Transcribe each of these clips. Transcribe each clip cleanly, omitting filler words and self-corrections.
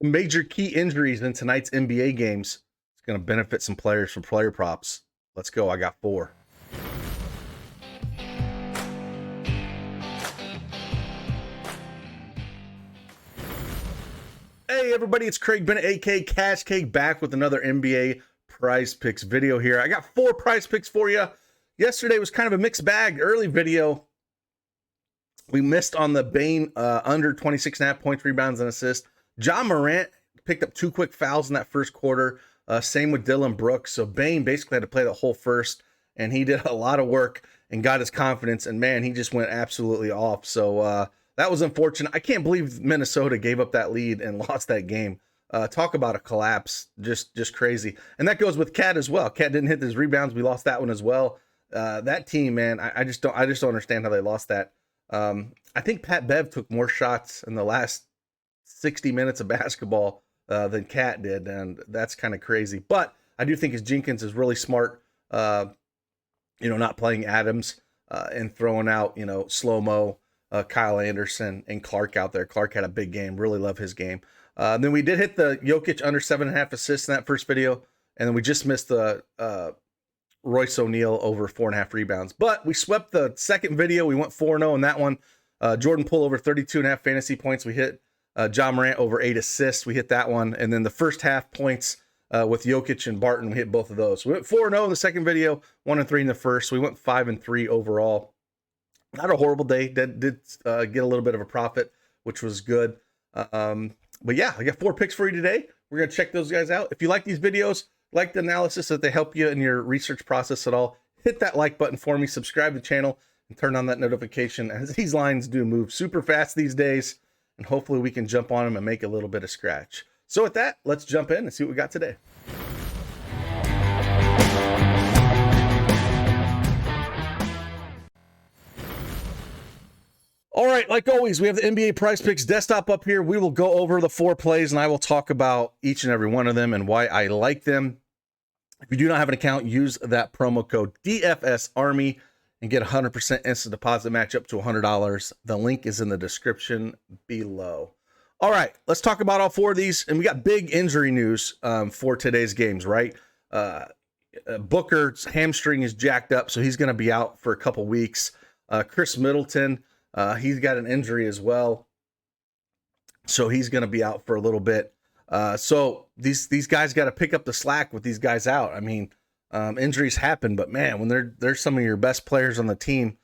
Major key injuries in tonight's NBA games. It's going to benefit some players from player props. Let's go. I got 4. Hey everybody, it's Craig Bennett, aka Cash Cake, back with another NBA Prize Picks video here. I got 4 Prize Picks for you. Yesterday was kind of a mixed bag. Early video, we missed on the Bane under 26.5 points, rebounds, and assists. Ja Morant picked up 2 quick fouls in that first quarter. Same with Dylan Brooks. So Bane basically had to play the whole first, and he did a lot of work and got his confidence. And man, he just went absolutely off. So that was unfortunate. I can't believe Minnesota gave up that lead and lost that game. Talk about a collapse, just crazy. And that goes with Cat as well. Cat didn't hit his rebounds. We lost that one as well. That team, man, I just don't understand how they lost that. I think Pat Bev took more shots in the last 60 minutes of basketball than Cat did, and that's kind of crazy. But I do think Jenkins is really smart, not playing Adams and throwing out, slow-mo, Kyle Anderson and Clark out there. Clark had a big game. Really love his game. Then we did hit the Jokic under 7.5 assists in that first video, and then we just missed the Royce O'Neal over 4.5 rebounds. But we swept the second video. We went 4-0 in that one. Jordan Poole over 32.5 fantasy points. We hit Ja Morant over 8 assists. We hit that one. And then the first half points with Jokic and Barton, we hit both of those. We went 4-0 in the second video, 1-3 in the first. We went 5-3 overall. Not a horrible day. Did get a little bit of a profit, which was good. But yeah, I got 4 picks for you today. We're going to check those guys out. If you like these videos, like the analysis, that they help you in your research process at all, hit that like button for me, subscribe to the channel, and turn on that notification, as these lines do move super fast these days, and hopefully we can jump on them and make a little bit of scratch. So with that, let's jump in and see what we got today. All right, like always, we have the NBA Prize Picks desktop up here. We will go over the 4 plays, and I will talk about each and every one of them and why I like them. If you do not have an account, use that promo code DFSArmy and get 100% instant deposit match up to $100. The link is in the description below. All right, let's talk about all 4 of these. And we got big injury news for today's games, right? Booker's hamstring is jacked up, so he's going to be out for a couple weeks. Chris Middleton, he's got an injury as well, so he's going to be out for a little bit. So these guys got to pick up the slack with these guys out. I mean, injuries happen, but man, when they're some of your best players on the team,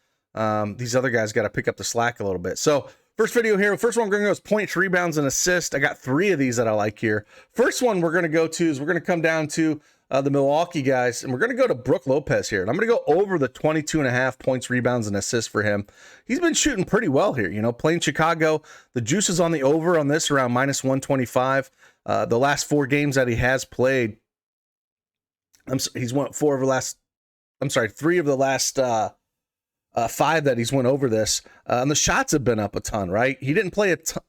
these other guys got to pick up the slack a little bit. So first video here, first one we're going to go is points, rebounds, and assists. I got 3 of these that I like here. First one we're going to go to is we're going to come down to the Milwaukee guys, and we're going to go to Brook Lopez here. And I'm going to go over the 22.5 points, rebounds, and assists for him. He's been shooting pretty well here, playing Chicago. The juice is on the over on this around minus 125. The last 4 games that he has played, he's won 3 of the last 5 that he's went over this. And the shots have been up a ton, right? He didn't play a ton,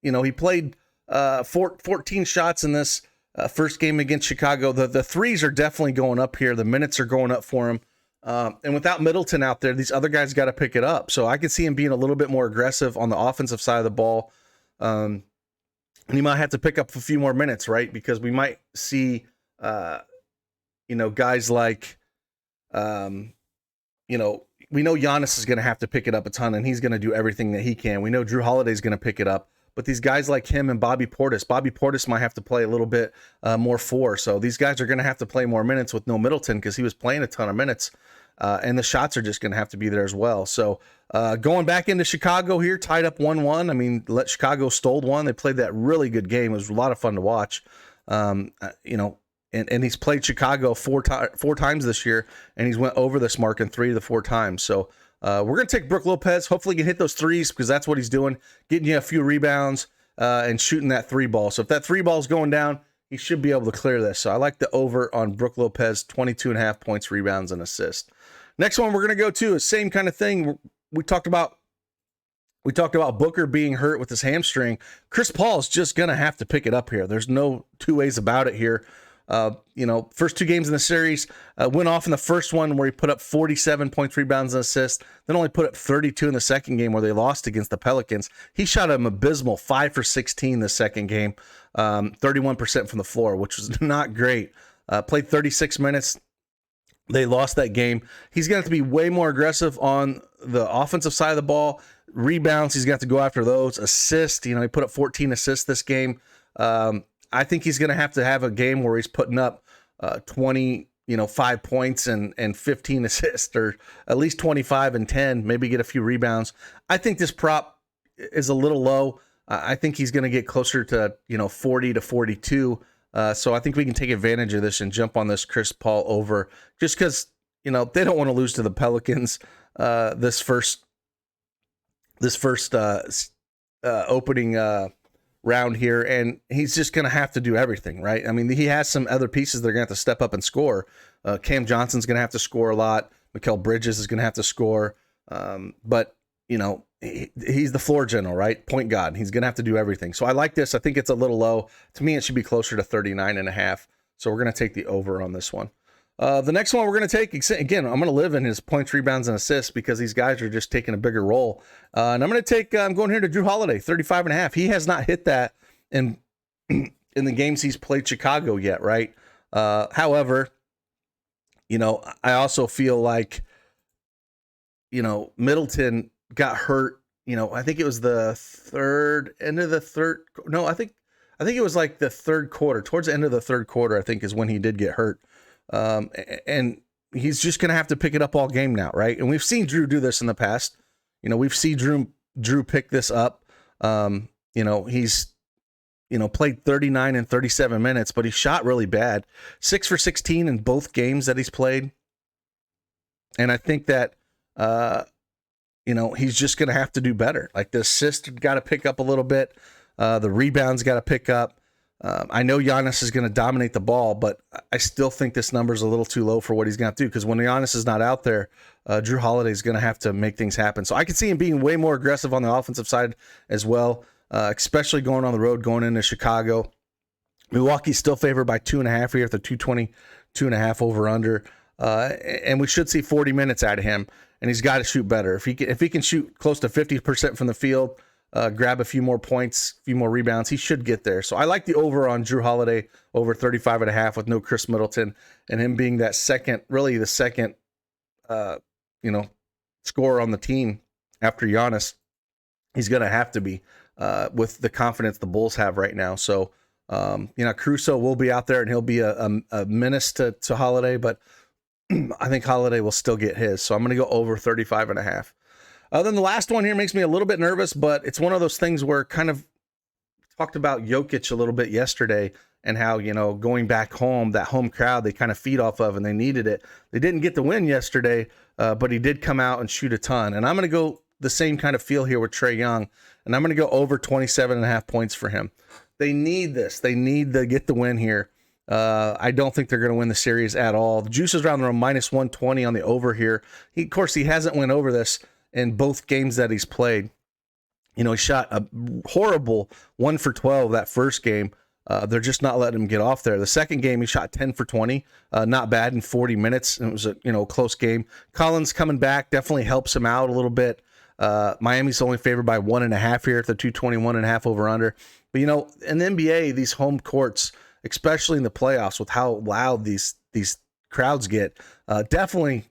he played 14 shots in this first game against Chicago. The threes are definitely going up here. The minutes are going up for him. And without Middleton out there, these other guys got to pick it up. So I could see him being a little bit more aggressive on the offensive side of the ball. And he might have to pick up a few more minutes, right? Because we might see, guys like, we know Giannis is going to have to pick it up a ton, and he's going to do everything that he can. We know Jrue Holiday is going to pick it up. But these guys like him and Bobby Portis might have to play a little bit more 4. So these guys are going to have to play more minutes with no Middleton because he was playing a ton of minutes. And the shots are just going to have to be there as well. So going back into Chicago here, tied up 1-1. I mean, Chicago stole one. They played that really good game. It was a lot of fun to watch. And he's played Chicago 4 times this year, and he's went over this mark in 3 of the 4 times. So we're going to take Brook Lopez. Hopefully he can hit those threes because that's what he's doing, getting you a few rebounds and shooting that 3 ball. So if that 3 ball is going down, he should be able to clear this. So I like the over on Brook Lopez, 22.5 points, rebounds, and assists. Next one we're going to go to is same kind of thing. We talked about Booker being hurt with his hamstring. Chris Paul is just going to have to pick it up here. There's no 2 ways about it here. You know, first 2 games in the series, went off in the first one where he put up 47 points, rebounds, and assists, then only put up 32 in the second game where they lost against the Pelicans. He shot an abysmal 5 for 16 the second game, 31% from the floor, which was not great. Played 36 minutes. They lost that game. He's going to have to be way more aggressive on the offensive side of the ball. Rebounds, he's got to go after those. Assists, you know, he put up 14 assists this game. I think he's going to have a game where he's putting up 5 points and 15 assists, or at least 25 and 10, maybe get a few rebounds. I think this prop is a little low. I think he's going to get closer to, 40 to 42. So I think we can take advantage of this and jump on this Chris Paul over, just because, they don't want to lose to the Pelicans this first opening round here, and he's just going to have to do everything, right? I mean, he has some other pieces that are going to have to step up and score. Cam Johnson's going to have to score a lot. Mikal Bridges is going to have to score. But, he's the floor general, right? Point guard. He's going to have to do everything. So I like this. I think it's a little low. To me, it should be closer to 39.5. So we're going to take the over on this one. The next one we're going to take, again, I'm going to live in his points, rebounds, and assists because these guys are just taking a bigger role. And I'm going to take, I'm going here to Jrue Holiday, 35.5. He has not hit that in the games he's played Chicago yet, right? However, I also feel like, Middleton got hurt. I think it was the end of the third. No, I think it was like the third quarter, towards the end of the third quarter, I think is when he did get hurt. And he's just going to have to pick it up all game now, right? And we've seen Jrue do this in the past. We've seen Jrue pick this up. He's, played 39 and 37 minutes, but he shot really bad. 6 for 16 in both games that he's played. And I think that, he's just going to have to do better. Like the assist got to pick up a little bit. The rebounds got to pick up. I know Giannis is going to dominate the ball, but I still think this number is a little too low for what he's going to do, because when Giannis is not out there, Jrue Holiday is going to have to make things happen. So I could see him being way more aggressive on the offensive side as well, especially going on the road, going into Chicago. Milwaukee's still favored by 2.5 here at the 222.5 over under. And we should see 40 minutes out of him, and he's got to shoot better. If he can shoot close to 50% from the field, grab a few more points, a few more rebounds, he should get there. So I like the over on Jrue Holiday, over 35.5 with no Chris Middleton, and him being that second scorer on the team after Giannis. He's going to have to be with the confidence the Bulls have right now. So, Caruso will be out there and he'll be a menace to Holiday, but I think Holiday will still get his. So I'm going to go over 35.5. Then the last one here makes me a little bit nervous, but it's one of those things where kind of talked about Jokic a little bit yesterday and how, going back home, that home crowd, they kind of feed off of and they needed it. They didn't get the win yesterday, but he did come out and shoot a ton. And I'm going to go the same kind of feel here with Trae Young, and I'm going to go over 27.5 points for him. They need this. They need to get the win here. I don't think they're going to win the series at all. The juice is around minus 120 on the over here. Of course, he hasn't went over this in both games that he's played. He shot a horrible 1 for 12 that first game. They're just not letting him get off there. The second game, he shot 10 for 20. Not bad in 40 minutes. It was a close game. Collins coming back definitely helps him out a little bit. Miami's only favored by 1.5 here at the 221.5 over under. But, in the NBA, these home courts, especially in the playoffs with how loud these crowds get, definitely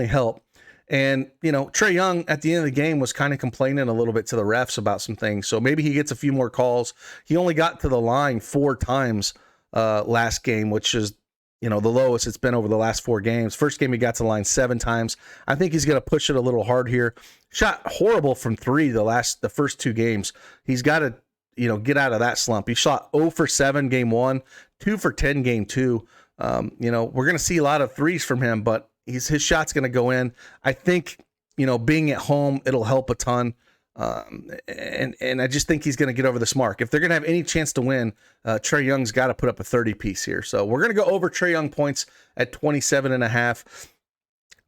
help. And, Trae Young at the end of the game was kind of complaining a little bit to the refs about some things. So maybe he gets a few more calls. He only got to the line 4 times last game, which is, the lowest it's been over the last 4 games. First game, he got to the line 7 times. I think he's going to push it a little hard here. Shot horrible from 3 the first 2 games. He's got to, get out of that slump. He shot 0 for 7 game 1, 2 for 10 game 2. We're going to see a lot of threes from him, but his shot's going to go in. I think, being at home, it'll help a ton. And I just think he's going to get over this mark. If they're going to have any chance to win, Trae Young's got to put up a 30-piece here. So we're going to go over Trae Young points at 27.5.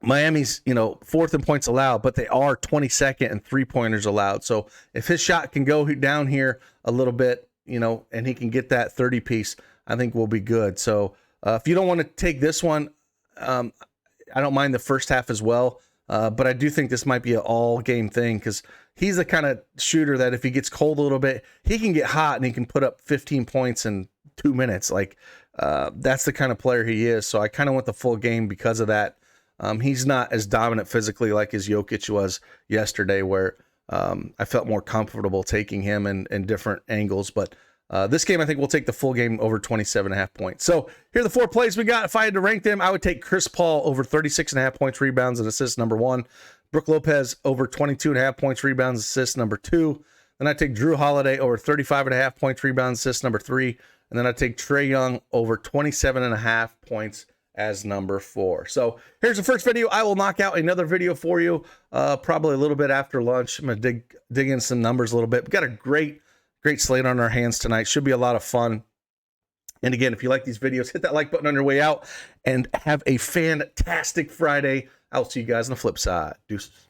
Miami's, 4th in points allowed, but they are 22nd in 3-pointers allowed. So if his shot can go down here a little bit, and he can get that 30-piece, I think we'll be good. So if you don't want to take this one, I don't mind the first half as well. But I do think this might be an all-game thing because he's the kind of shooter that if he gets cold a little bit, he can get hot and he can put up 15 points in 2 minutes. Like, that's the kind of player he is. So I kind of want the full game because of that. He's not as dominant physically like his Jokic was yesterday, where I felt more comfortable taking him in different angles. But this game, I think we'll take the full game over 27.5 points. So here are the 4 plays we got. If I had to rank them, I would take Chris Paul over 36.5 points, rebounds, and assists, number 1. Brook Lopez over 22.5 points, rebounds, assists, number 2. Then I take Jrue Holiday over 35.5 points, rebounds, assists, number 3. And then I take Trae Young over 27.5 points as number 4. So here's the first video. I will knock out another video for you probably a little bit after lunch. I'm going to dig in some numbers a little bit. We've got a great slate on our hands tonight. Should be a lot of fun. And again, if you like these videos, hit that like button on your way out and have a fantastic Friday. I'll see you guys on the flip side. Deuces.